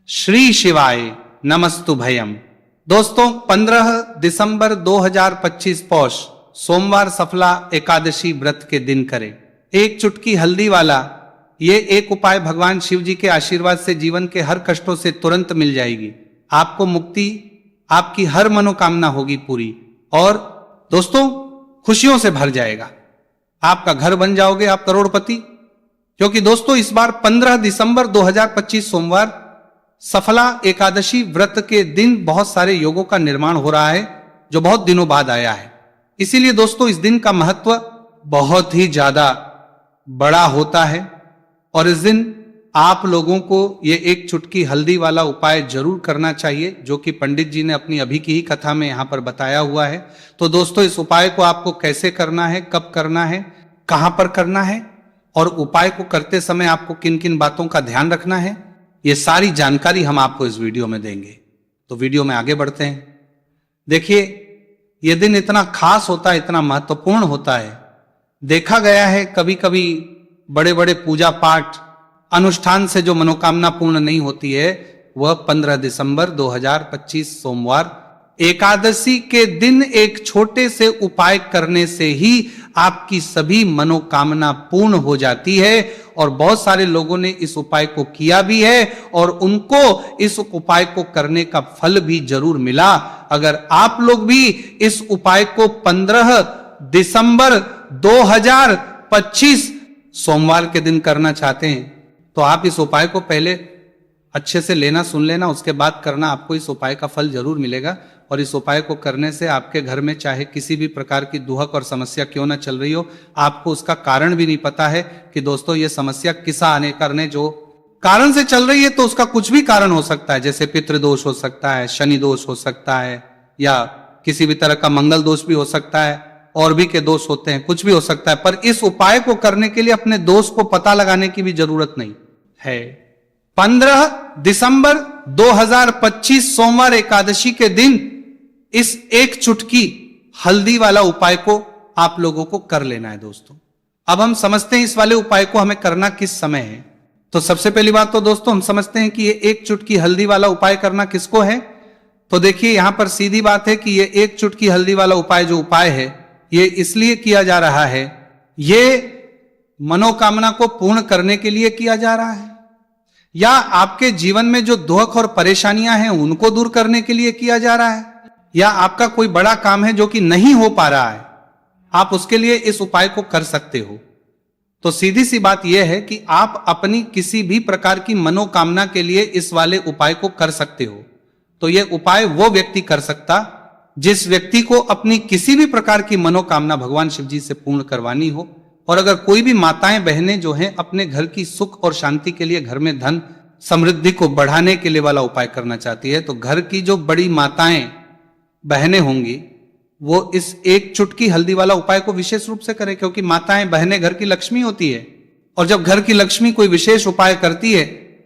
श्री शिवाय नमस्तु भयम। दोस्तों 15 दिसंबर 2025 पौष सोमवार सफला एकादशी व्रत के दिन करें एक चुटकी हल्दी वाला ये एक उपाय भगवान शिव जी के आशीर्वाद से जीवन के हर कष्टों से तुरंत मिल जाएगी। आपको मुक्ति, आपकी हर मनोकामना होगी पूरी और दोस्तों खुशियों से भर जाएगा। आपका घर बन जाओगे, आप करोड़पति। क्योंकि दोस्तों इस बार 15 दिसंबर 2025 सोमवार सफला एकादशी व्रत के दिन बहुत सारे योगों का निर्माण हो रहा है जो बहुत दिनों बाद आया है। इसीलिए दोस्तों इस दिन का महत्व बहुत ही ज्यादा बड़ा होता है और इस दिन आप लोगों को ये एक चुटकी हल्दी वाला उपाय जरूर करना चाहिए जो कि पंडित जी ने अपनी अभी की ही कथा में यहां पर बताया हुआ है। तो दोस्तों इस उपाय को आपको कैसे करना है, कब करना है, कहां पर करना है और उपाय को करते समय आपको किन किन बातों का ध्यान रखना है, ये सारी जानकारी हम आपको इस वीडियो में देंगे। तो वीडियो में आगे बढ़ते हैं। देखिए ये दिन इतना खास होता है, इतना महत्वपूर्ण होता है। देखा गया है कभी कभी बड़े बड़े पूजा पाठ अनुष्ठान से जो मनोकामना पूर्ण नहीं होती है वह 15 दिसंबर 2025 सोमवार एकादशी के दिन एक छोटे से उपाय करने से ही आपकी सभी मनोकामना पूर्ण हो जाती है। और बहुत सारे लोगों ने इस उपाय को किया भी है और उनको इस उपाय को करने का फल भी जरूर मिला। अगर आप लोग भी इस उपाय को 15 दिसंबर 2025 सोमवार के दिन करना चाहते हैं तो आप इस उपाय को पहले अच्छे से लेना, सुन लेना, उसके बाद करना। आपको इस उपाय का फल जरूर मिलेगा और इस उपाय को करने से आपके घर में चाहे किसी भी प्रकार की दुहक और समस्या क्यों ना चल रही हो, आपको उसका कारण भी नहीं पता है कि दोस्तों ये समस्या किस आने करने जो कारण से चल रही है, तो उसका कुछ भी कारण हो सकता है। जैसे पितृदोष हो सकता है, शनि दोष हो सकता है या किसी भी तरह का मंगल दोष भी हो सकता है, और भी के दोष होते हैं, कुछ भी हो सकता है। पर इस उपाय को करने के लिए अपने दोष को पता लगाने की भी जरूरत नहीं है। 15 दिसंबर 2025 सोमवार एकादशी के दिन इस एक चुटकी हल्दी वाला उपाय को आप लोगों को कर लेना है। दोस्तों अब हम समझते हैं इस वाले उपाय को हमें करना किस समय है। तो सबसे पहली बात तो दोस्तों हम समझते हैं कि ये एक चुटकी हल्दी वाला उपाय करना किसको है। तो देखिए यहां पर सीधी बात है कि ये एक चुटकी हल्दी वाला उपाय जो उपाय है ये इसलिए किया जा रहा है, ये मनोकामना को पूर्ण करने के लिए किया जा रहा है या आपके जीवन में जो दुख और परेशानियां हैं उनको दूर करने के लिए किया जा रहा है, या आपका कोई बड़ा काम है जो कि नहीं हो पा रहा है, आप उसके लिए इस उपाय को कर सकते हो। तो सीधी सी बात यह है कि आप अपनी किसी भी प्रकार की मनोकामना के लिए इस वाले उपाय को कर सकते हो। तो यह उपाय वो व्यक्ति कर सकता जिस व्यक्ति को अपनी किसी भी प्रकार की मनोकामना भगवान शिव जी से पूर्ण करवानी हो। और अगर कोई भी माताएं बहनें जो हैं अपने घर की सुख और शांति के लिए, घर में धन समृद्धि को बढ़ाने के लिए वाला उपाय करना चाहती है, तो घर की जो बड़ी माताएं बहनें होंगी वो इस एक चुटकी हल्दी वाला उपाय को विशेष रूप से करें, क्योंकि माताएं बहनें घर की लक्ष्मी होती है और जब घर की लक्ष्मी कोई विशेष उपाय करती है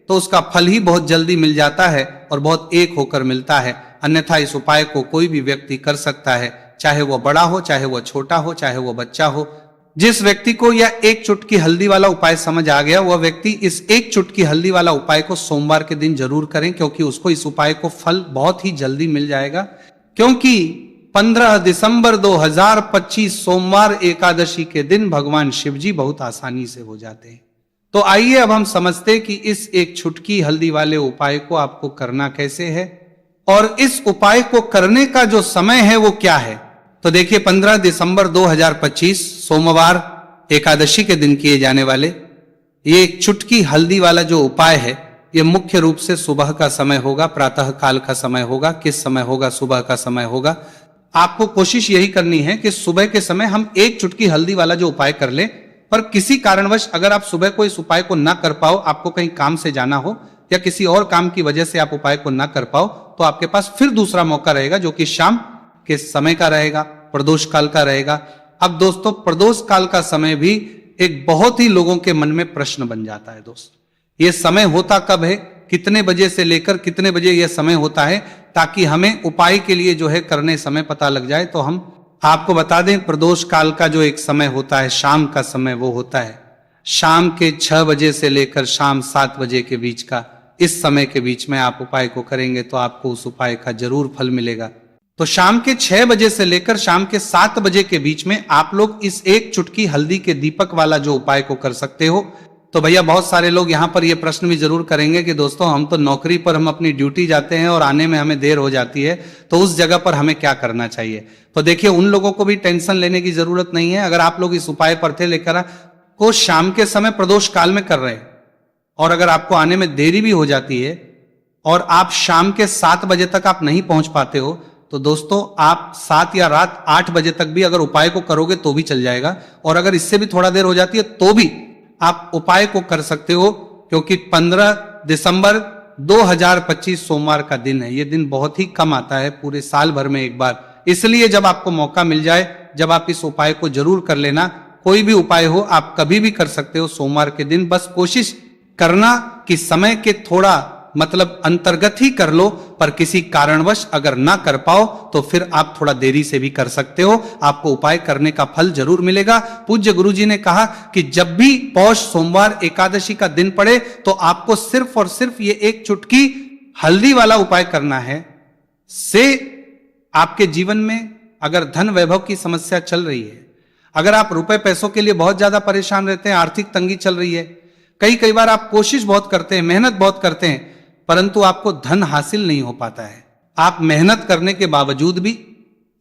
तो उसका फल ही बहुत जल्दी मिल जाता है और बहुत एक होकर मिलता है। अन्यथा इस उपाय को कोई भी व्यक्ति कर सकता है, चाहे वो बड़ा हो, चाहे वो छोटा हो, चाहे वो बच्चा हो। जिस व्यक्ति को यह एक चुटकी हल्दी वाला उपाय समझ आ गया वह व्यक्ति इस एक चुटकी हल्दी वाला उपाय को सोमवार के दिन जरूर करें, क्योंकि उसको इस उपाय को फल बहुत ही जल्दी मिल जाएगा। क्योंकि 15 दिसंबर 2025 सोमवार एकादशी के दिन भगवान शिव जी बहुत आसानी से हो जाते हैं। तो आइए अब हम समझते कि इस एक चुटकी हल्दी वाले उपाय को आपको करना कैसे है और इस उपाय को करने का जो समय है वो क्या है। तो देखिए 15 दिसंबर 2025 सोमवार एकादशी के दिन किए जाने वाले ये एक चुटकी हल्दी वाला जो उपाय है ये मुख्य रूप से सुबह का समय होगा, प्रातः काल का समय होगा। किस समय होगा? सुबह का समय होगा। आपको कोशिश यही करनी है कि सुबह के समय हम एक चुटकी हल्दी वाला जो उपाय कर ले। पर किसी कारणवश अगर आप सुबह को इस उपाय को ना कर पाओ, आपको कहीं काम से जाना हो या किसी और काम की वजह से आप उपाय को ना कर पाओ, तो आपके पास फिर दूसरा मौका रहेगा जो कि शाम के समय का रहेगा, प्रदोष काल का रहेगा। अब दोस्तों प्रदोष काल का समय भी एक बहुत ही लोगों के मन में प्रश्न बन जाता है। दोस्त ये समय होता कब है, कितने बजे से लेकर कितने बजे यह समय होता है, ताकि हमें उपाय के लिए जो है करने समय पता लग जाए। तो हम आपको बता दें प्रदोष काल का जो एक समय होता है, शाम का समय, वो होता है शाम के 6 बजे से लेकर शाम 7 बजे के बीच का इस समय के बीच में आप उपाय को करेंगे तो आपको उस उपाय का जरूर फल मिलेगा। तो शाम के 6 बजे से लेकर शाम के 7 बजे के बीच में आप लोग इस एक चुटकी हल्दी के दीपक वाला जो उपाय को कर सकते हो। तो भैया बहुत सारे लोग यहां पर ये प्रश्न भी जरूर करेंगे कि दोस्तों हम तो नौकरी पर हम अपनी ड्यूटी जाते हैं और आने में हमें देर हो जाती है, तो उस जगह पर हमें क्या करना चाहिए। तो देखिए उन लोगों को भी टेंशन लेने की जरूरत नहीं है। अगर आप लोग इस उपाय पर थे लेकर को शाम के समय प्रदोष काल में कर रहे हैं और अगर आपको आने में देरी भी हो जाती है और आप शाम के 7 बजे तक आप नहीं पहुंच पाते हो, तो दोस्तों आप 7 या रात 8 बजे तक भी अगर उपाय को करोगे तो भी चल जाएगा। और अगर इससे भी थोड़ा देर हो जाती है तो भी आप उपाय को कर सकते हो, क्योंकि 15 दिसंबर 2025 सोमवार का दिन है। यह दिन बहुत ही कम आता है पूरे साल भर में एक बार, इसलिए जब आपको मौका मिल जाए जब आप इस उपाय को जरूर कर लेना। कोई भी उपाय हो आप कभी भी कर सकते हो सोमवार के दिन, बस कोशिश करना कि समय के थोड़ा मतलब अंतर्गत ही कर लो, पर किसी कारणवश अगर ना कर पाओ तो फिर आप थोड़ा देरी से भी कर सकते हो, आपको उपाय करने का फल जरूर मिलेगा। पूज्य गुरुजी ने कहा कि जब भी पौष सोमवार एकादशी का दिन पड़े तो आपको सिर्फ और सिर्फ ये एक चुटकी हल्दी वाला उपाय करना है। से आपके जीवन में अगर धन वैभव की समस्या चल रही है, अगर आप रुपए पैसों के लिए बहुत ज्यादा परेशान रहते हैं, आर्थिक तंगी चल रही है, कई बार आप कोशिश बहुत करते हैं, मेहनत बहुत करते हैं, परंतु आपको धन हासिल नहीं हो पाता है, आप मेहनत करने के बावजूद भी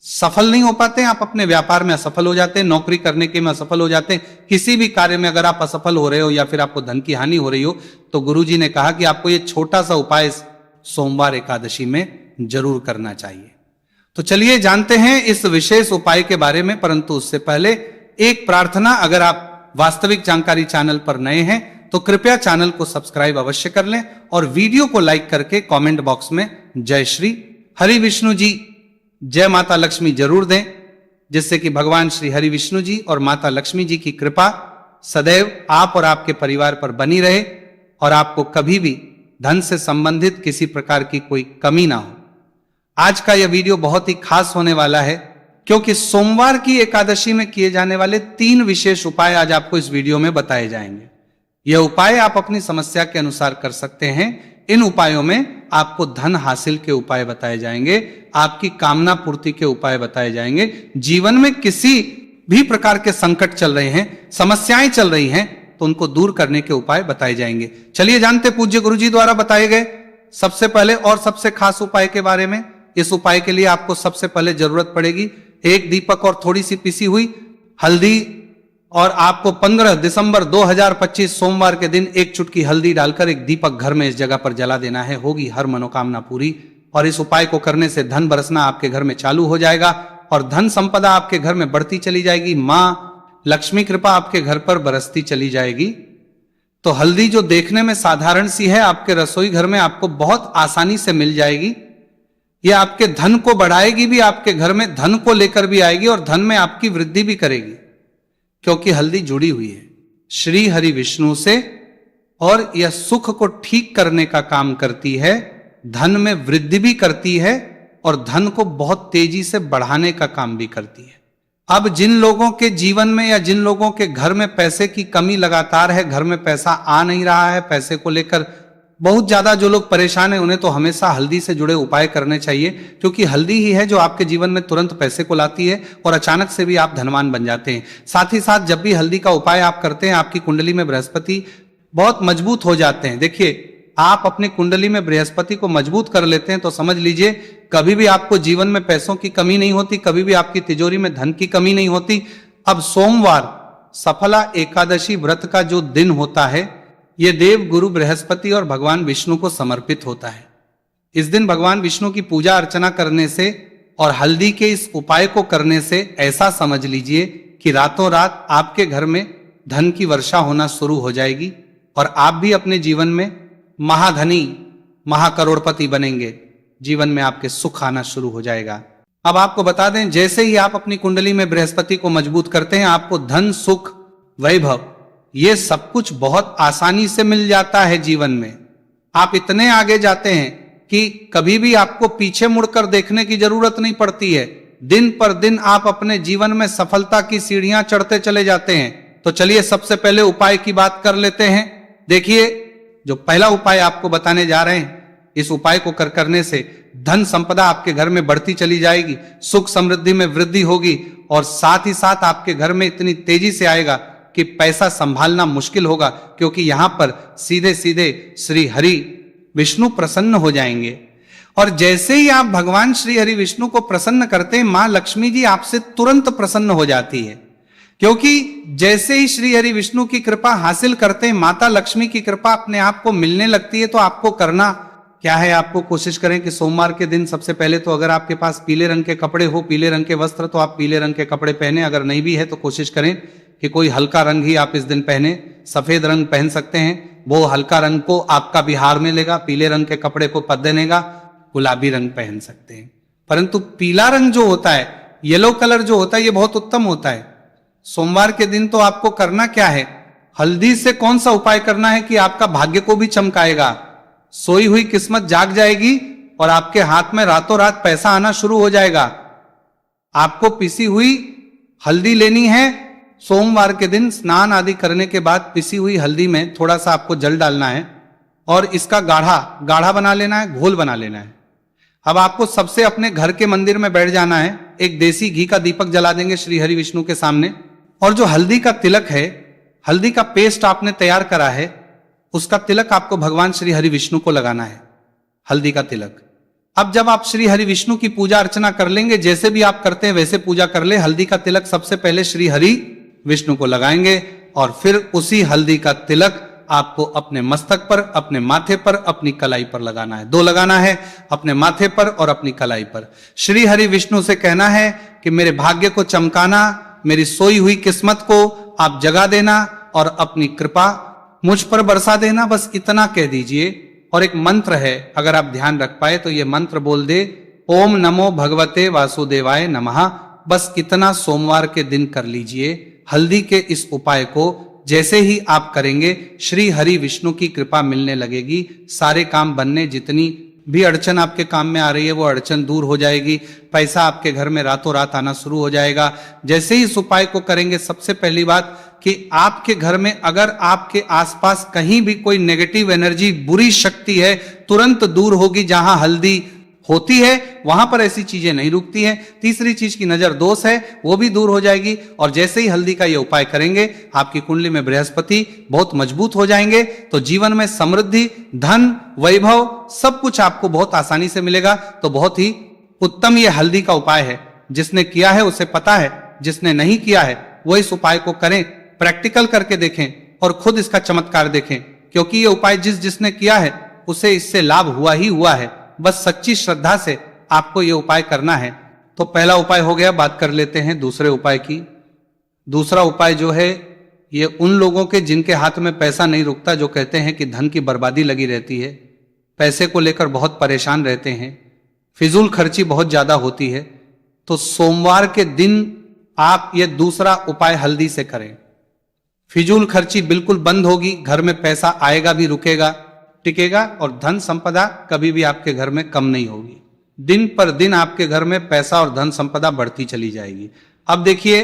सफल नहीं हो पाते हैं, आप अपने व्यापार में असफल हो जाते हैं, नौकरी करने के में असफल हो जाते हैं, किसी भी कार्य में अगर आप असफल हो रहे हो या फिर आपको धन की हानि हो रही हो, तो गुरुजी ने कहा कि आपको ये छोटा सा उपाय सोमवार एकादशी में जरूर करना चाहिए। तो चलिए जानते हैं इस विशेष उपाय के बारे में, परंतु उससे पहले एक प्रार्थना, अगर आप वास्तविक जानकारी चैनल पर नए हैं तो कृपया चैनल को सब्सक्राइब अवश्य कर लें और वीडियो को लाइक करके कमेंट बॉक्स में जय श्री हरि विष्णु जी, जय माता लक्ष्मी जरूर दें, जिससे कि भगवान श्री हरि विष्णु जी और माता लक्ष्मी जी की कृपा सदैव आप और आपके परिवार पर बनी रहे और आपको कभी भी धन से संबंधित किसी प्रकार की कोई कमी ना हो। आज का यह वीडियो बहुत ही खास होने वाला है, क्योंकि सोमवार की एकादशी में किए जाने वाले 3 विशेष उपाय आज आपको इस वीडियो में बताए जाएंगे। यह उपाय आप अपनी समस्या के अनुसार कर सकते हैं। इन उपायों में आपको धन हासिल के उपाय बताए जाएंगे, आपकी कामना पूर्ति के उपाय बताए जाएंगे, जीवन में किसी भी प्रकार के संकट चल रहे हैं, समस्याएं चल रही हैं, तो उनको दूर करने के उपाय बताए जाएंगे। चलिए जानते पूज्य गुरुजी द्वारा बताए गए सबसे पहले और सबसे खास उपाय के बारे में। इस उपाय के लिए आपको सबसे पहले जरूरत पड़ेगी एक दीपक और थोड़ी सी पिसी हुई हल्दी, और आपको 15 दिसंबर 2025 सोमवार के दिन एक चुटकी हल्दी डालकर एक दीपक घर में इस जगह पर जला देना है। होगी हर मनोकामना पूरी। और इस उपाय को करने से धन बरसना आपके घर में चालू हो जाएगा और धन संपदा आपके घर में बढ़ती चली जाएगी, मां लक्ष्मी कृपा आपके घर पर बरसती चली जाएगी। तो हल्दी जो देखने में साधारण सी है, आपके रसोई घर में आपको बहुत आसानी से मिल जाएगी। यह आपके धन को बढ़ाएगी भी, आपके घर में धन को लेकर भी आएगी और धन में आपकी वृद्धि भी करेगी, क्योंकि हल्दी जुड़ी हुई है श्री हरि विष्णु से और यह सुख को ठीक करने का काम करती है, धन में वृद्धि भी करती है और धन को बहुत तेजी से बढ़ाने का काम भी करती है। अब जिन लोगों के जीवन में या जिन लोगों के घर में पैसे की कमी लगातार है, घर में पैसा आ नहीं रहा है, पैसे को लेकर बहुत ज्यादा जो लोग परेशान हैं, उन्हें तो हमेशा हल्दी से जुड़े उपाय करने चाहिए, क्योंकि हल्दी ही है जो आपके जीवन में तुरंत पैसे को लाती है और अचानक से भी आप धनवान बन जाते हैं। साथ ही साथ जब भी हल्दी का उपाय आप करते हैं, आपकी कुंडली में बृहस्पति बहुत मजबूत हो जाते हैं। देखिए आप अपनी कुंडली में बृहस्पति को मजबूत कर लेते हैं तो समझ लीजिए कभी भी आपको जीवन में पैसों की कमी नहीं होती, कभी भी आपकी तिजोरी में धन की कमी नहीं होती। अब सोमवार सफला एकादशी व्रत का जो दिन होता है, ये देव गुरु बृहस्पति और भगवान विष्णु को समर्पित होता है। इस दिन भगवान विष्णु की पूजा अर्चना करने से और हल्दी के इस उपाय को करने से ऐसा समझ लीजिए कि रातों रात आपके घर में धन की वर्षा होना शुरू हो जाएगी और आप भी अपने जीवन में महाधनी महाकरोड़पति बनेंगे, जीवन में आपके सुख आना शुरू हो जाएगा। अब आपको बता दें, जैसे ही आप अपनी कुंडली में बृहस्पति को मजबूत करते हैं, आपको धन सुख वैभव ये सब कुछ बहुत आसानी से मिल जाता है। जीवन में आप इतने आगे जाते हैं कि कभी भी आपको पीछे मुड़कर देखने की जरूरत नहीं पड़ती है। दिन पर दिन आप अपने जीवन में सफलता की सीढ़ियां चढ़ते चले जाते हैं। तो चलिए सबसे पहले उपाय की बात कर लेते हैं। देखिए जो पहला उपाय आपको बताने जा रहे हैं, इस उपाय को करने से धन संपदा आपके घर में बढ़ती चली जाएगी, सुख समृद्धि में वृद्धि होगी और साथ ही साथ आपके घर में इतनी तेजी से आएगा कि पैसा संभालना मुश्किल होगा, क्योंकि यहां पर सीधे सीधे श्री हरि विष्णु प्रसन्न हो जाएंगे। और जैसे ही आप भगवान श्री हरि विष्णु को प्रसन्न करते हैं, मां लक्ष्मी जी आपसे तुरंत प्रसन्न हो जाती है, क्योंकि जैसे ही श्री हरि विष्णु की कृपा हासिल करते हैं, माता लक्ष्मी की कृपा अपने आप को मिलने लगती है। तो आपको करना क्या है, आपको कोशिश करें कि सोमवार के दिन सबसे पहले तो अगर आपके पास पीले रंग के कपड़े हो, पीले रंग के वस्त्र, तो आप पीले रंग के कपड़े पहने। अगर नहीं भी है तो कोशिश करें कि कोई हल्का रंग ही आप इस दिन पहने। सफेद रंग पहन सकते हैं, वो हल्का रंग को आपका बिहार में लेगा। पीले रंग के कपड़े को पद देनेगा, गुलाबी रंग पहन सकते हैं। परंतु पीला रंग जो होता है, येलो कलर जो होता है, ये बहुत उत्तम होता है। सोमवार के दिन तो आपको करना क्या है, हल्दी से कौन सा उपाय करना है कि आपका भाग्य को भी चमकाएगा, सोई हुई किस्मत जाग जाएगी और आपके हाथ में रातों रात पैसा आना शुरू हो जाएगा। आपको पिसी हुई हल्दी लेनी है। सोमवार के दिन स्नान आदि करने के बाद पिसी हुई हल्दी में थोड़ा सा आपको जल डालना है और इसका गाढ़ा बना लेना है, घोल बना लेना है। अब आपको सबसे अपने घर के मंदिर में बैठ जाना है, एक देसी घी का दीपक जला देंगे श्री हरि विष्णु के सामने, और जो हल्दी का तिलक है, हल्दी का पेस्ट आपने तैयार करा है, उसका तिलक आपको भगवान श्री हरि विष्णु को लगाना है, हल्दी का तिलक। अब जब आप श्री हरि विष्णु की पूजा अर्चना कर लेंगे, जैसे भी आप करते हैं वैसे पूजा कर ले, हल्दी का तिलक सबसे पहले श्री हरि विष्णु को लगाएंगे और फिर उसी हल्दी का तिलक आपको अपने मस्तक पर, अपने माथे पर, अपनी कलाई पर लगाना है। 2 लगाना है, अपने माथे पर और अपनी कलाई पर। श्री हरि विष्णु से कहना है कि मेरे भाग्य को चमकाना, मेरी सोई हुई किस्मत को आप जगा देना और अपनी कृपा मुझ पर बरसा देना, बस इतना कह दीजिए। और एक मंत्र है, अगर आप ध्यान रख पाए तो ये मंत्र बोल दे, ओम नमो भगवते वासुदेवाय नमः। बस इतना सोमवार के दिन कर लीजिए। हल्दी के इस उपाय को जैसे ही आप करेंगे, श्री हरि विष्णु की कृपा मिलने लगेगी, सारे काम बनने, जितनी भी अड़चन आपके काम में आ रही है वो अड़चन दूर हो जाएगी, पैसा आपके घर में रातों रात आना शुरू हो जाएगा। जैसे ही इस उपाय को करेंगे, सबसे पहली बात कि आपके घर में अगर आपके आसपास कहीं भी कोई नेगेटिव एनर्जी, बुरी शक्ति है, तुरंत दूर होगी। जहां हल्दी होती है वहां पर ऐसी चीजें नहीं रुकती हैं। तीसरी चीज की नजर दोष है, वो भी दूर हो जाएगी। और जैसे ही हल्दी का ये उपाय करेंगे, आपकी कुंडली में बृहस्पति बहुत मजबूत हो जाएंगे, तो जीवन में समृद्धि, धन, वैभव सब कुछ आपको बहुत आसानी से मिलेगा। तो बहुत ही उत्तम ये हल्दी का उपाय है। जिसने किया है उसे पता है, जिसने नहीं किया है वो इस उपाय को करें, प्रैक्टिकल करके देखें और खुद इसका चमत्कार देखें, क्योंकि ये उपाय जिसने किया है उसे इससे लाभ हुआ ही हुआ है। बस सच्ची श्रद्धा से आपको ये उपाय करना है। तो पहला उपाय हो गया। बात कर लेते हैं दूसरे उपाय की। दूसरा उपाय जो है, ये उन लोगों के जिनके हाथ में पैसा नहीं रुकता, जो कहते हैं कि धन की बर्बादी लगी रहती है, पैसे को लेकर बहुत परेशान रहते हैं, फिजूल खर्ची बहुत ज्यादा होती है, तो सोमवार के दिन आप ये दूसरा उपाय हल्दी से करें। फिजूल खर्ची बिल्कुल बंद होगी, घर में पैसा आएगा भी, रुकेगा, टिकेगा, और धन संपदा कभी भी आपके घर में कम नहीं होगी। दिन पर दिन आपके घर में पैसा और धन संपदा बढ़ती चली जाएगी। अब देखिए,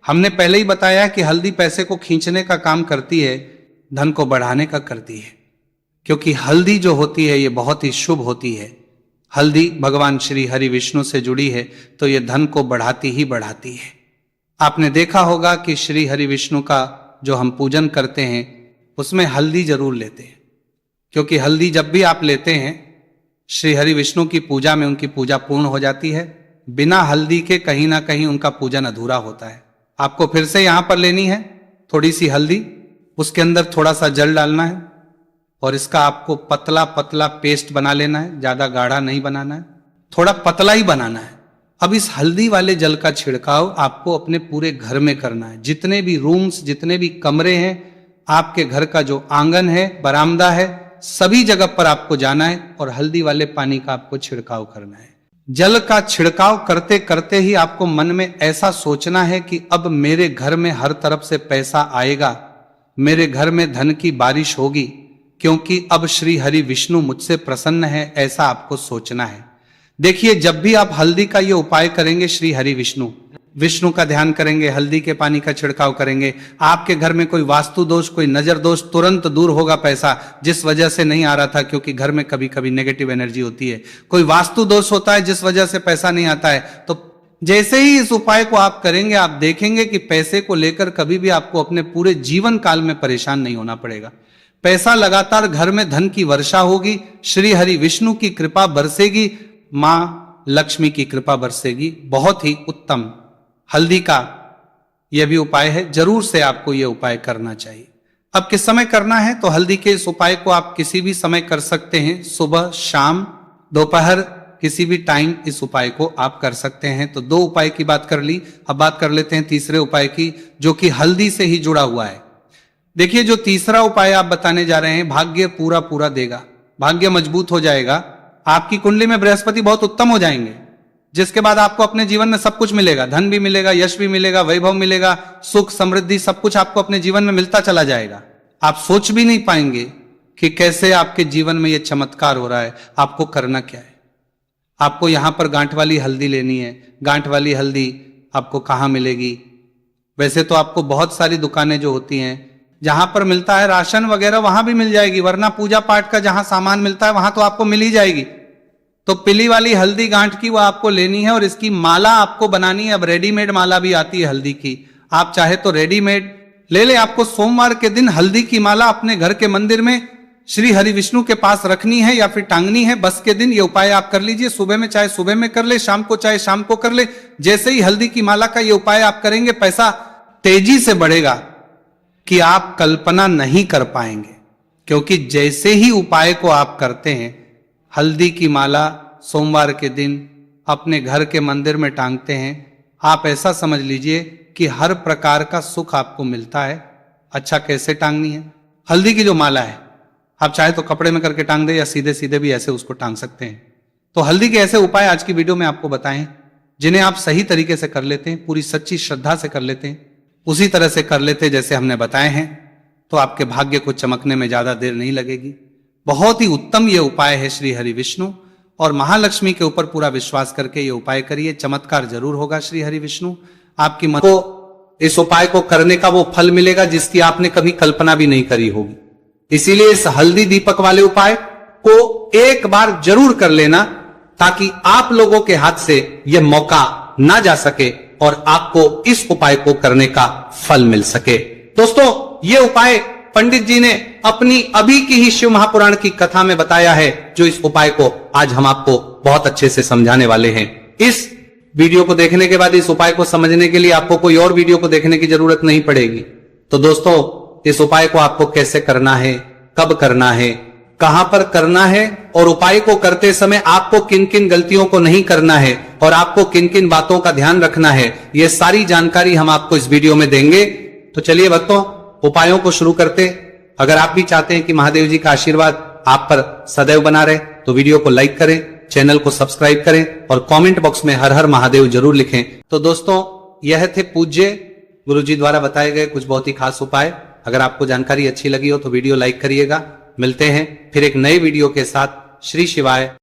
हमने पहले ही बताया कि हल्दी पैसे को खींचने का काम करती है, धन को बढ़ाने का करती है, क्योंकि हल्दी जो होती है ये बहुत ही शुभ होती है। हल्दी भगवान श्री हरि विष्णु से जुड़ी है, तो ये धन को बढ़ाती ही बढ़ाती है। आपने देखा होगा कि श्री हरि विष्णु का जो हम पूजन करते हैं उसमें हल्दी जरूर लेते हैं, क्योंकि हल्दी जब भी आप लेते हैं श्री हरि विष्णु की पूजा में उनकी पूजा पूर्ण हो जाती है। बिना हल्दी के कहीं ना कहीं उनका पूजन अधूरा होता है। आपको फिर से यहां पर लेनी है थोड़ी सी हल्दी, उसके अंदर थोड़ा सा जल डालना है और इसका आपको पतला पतला पेस्ट बना लेना है। ज्यादा गाढ़ा नहीं बनाना है, थोड़ा पतला ही बनाना है। अब इस हल्दी वाले जल का छिड़काव आपको अपने पूरे घर में करना है। जितने भी रूम्स, जितने भी कमरे हैं, आपके घर का जो आंगन है, बरामदा है, सभी जगह पर आपको जाना है और हल्दी वाले पानी का आपको छिड़काव करना है। जल का छिड़काव करते करते ही आपको मन में ऐसा सोचना है कि अब मेरे घर में हर तरफ से पैसा आएगा, मेरे घर में धन की बारिश होगी, क्योंकि अब श्री हरि विष्णु मुझसे प्रसन्न है, ऐसा आपको सोचना है। देखिए, जब भी आप हल्दी का ये उपाय करेंगे श्री हरि विष्णु, विष्णु का ध्यान करेंगे, हल्दी के पानी का छिड़काव करेंगे, आपके घर में कोई वास्तु दोष, कोई नजर दोष तुरंत दूर होगा। पैसा जिस वजह से नहीं आ रहा था, क्योंकि घर में कभी कभी नेगेटिव एनर्जी होती है, कोई वास्तु दोष होता है जिस वजह से पैसा नहीं आता है, तो जैसे ही इस उपाय को आप करेंगे, आप देखेंगे कि पैसे को लेकर कभी भी आपको अपने पूरे जीवन काल में परेशान नहीं होना पड़ेगा। पैसा लगातार घर में धन की वर्षा होगी, श्री हरि विष्णु की कृपा बरसेगी, मां लक्ष्मी की कृपा बरसेगी। बहुत ही उत्तम हल्दी का यह भी उपाय है, जरूर से आपको यह उपाय करना चाहिए। अब किस समय करना है, तो हल्दी के इस उपाय को आप किसी भी समय कर सकते हैं, सुबह, शाम, दोपहर, किसी भी टाइम इस उपाय को आप कर सकते हैं। तो 2 उपाय की बात कर ली, अब बात कर लेते हैं तीसरे उपाय की, जो कि हल्दी से ही जुड़ा हुआ है। देखिए, जो तीसरा उपाय आप बताने जा रहे हैं, भाग्य पूरा पूरा देगा, भाग्य मजबूत हो जाएगा, आपकी कुंडली में बृहस्पति बहुत उत्तम हो जाएंगे, जिसके बाद आपको अपने जीवन में सब कुछ मिलेगा, धन भी मिलेगा, यश भी मिलेगा, वैभव मिलेगा, सुख समृद्धि सब कुछ आपको अपने जीवन में मिलता चला जाएगा। आप सोच भी नहीं पाएंगे कि कैसे आपके जीवन में यह चमत्कार हो रहा है। आपको करना क्या है, आपको यहां पर गांठ वाली हल्दी लेनी है। गांठ वाली हल्दी आपको कहां मिलेगी? वैसे तो आपको बहुत सारी दुकानें जो होती हैं, जहां पर मिलता है राशन वगैरह, वहां भी मिल जाएगी, वरना पूजा पाठ का जहां सामान मिलता है वहां तो आपको मिल ही जाएगी। तो पीली वाली हल्दी गांठ की वो आपको लेनी है, और इसकी माला आपको बनानी है। अब रेडीमेड माला भी आती है हल्दी की, आप चाहे तो रेडीमेड ले ले। आपको सोमवार के दिन हल्दी की माला अपने घर के मंदिर में श्री हरि विष्णु के पास रखनी है या फिर टांगनी है। बस के दिन ये उपाय आप कर लीजिए, सुबह में चाहे सुबह में कर ले, शाम को चाहे शाम को कर ले। जैसे ही हल्दी की माला का ये उपाय आप करेंगे, पैसा तेजी से बढ़ेगा कि आप कल्पना नहीं कर पाएंगे। क्योंकि जैसे ही उपाय को आप करते हैं, हल्दी की माला सोमवार के दिन अपने घर के मंदिर में टांगते हैं, आप ऐसा समझ लीजिए कि हर प्रकार का सुख आपको मिलता है। अच्छा, कैसे टांगनी है हल्दी की जो माला है? आप चाहे तो कपड़े में करके टांग दे, या सीधे सीधे भी ऐसे उसको टांग सकते हैं। तो हल्दी के ऐसे उपाय आज की वीडियो में आपको बताएं, जिन्हें आप सही तरीके से कर लेते हैं, पूरी सच्ची श्रद्धा से कर लेते हैं, उसी तरह से कर लेते जैसे हमने बताए हैं, तो आपके भाग्य को चमकने में ज्यादा देर नहीं लगेगी। बहुत ही उत्तम ये उपाय है श्री हरि विष्णु, और महालक्ष्मी के ऊपर पूरा विश्वास करके ये उपाय करिए, चमत्कार जरूर होगा। श्री हरि विष्णु आपकी मन को इस उपाय को करने का वो फल मिलेगा जिसकी आपने कभी कल्पना भी नहीं करी होगी। इसीलिए इस हल्दी दीपक वाले उपाय को एक बार जरूर कर लेना, ताकि आप लोगों के हाथ से यह मौका ना जा सके और आपको इस उपाय को करने का फल मिल सके। दोस्तों, ये उपाय पंडित जी ने अपनी अभी की ही शिव महापुराण की कथा में बताया है, जो इस उपाय को आज हम आपको बहुत अच्छे से समझाने वाले हैं। इस वीडियो को देखने के बाद इस उपाय को समझने के लिए आपको कोई और वीडियो को देखने की जरूरत नहीं पड़ेगी। तो दोस्तों, इस उपाय को आपको कैसे करना है, कब करना है, कहां पर करना है, और उपाय को करते समय आपको किन किन गलतियों को नहीं करना है, और आपको किन किन बातों का ध्यान रखना है, यह सारी जानकारी हम आपको इस वीडियो में देंगे। तो चलिए भक्तों, उपायों को शुरू करते। अगर आप भी चाहते हैं कि महादेव जी का आशीर्वाद आप पर सदैव बना रहे, तो वीडियो को लाइक करें, चैनल को सब्सक्राइब करें, और कमेंट बॉक्स में हर हर महादेव जरूर लिखें। तो दोस्तों, यह थे पूज्य गुरुजी द्वारा बताए गए कुछ बहुत ही खास उपाय। अगर आपको जानकारी अच्छी लगी हो तो वीडियो लाइक करिएगा। मिलते हैं फिर एक नए वीडियो के साथ। श्री शिवाय।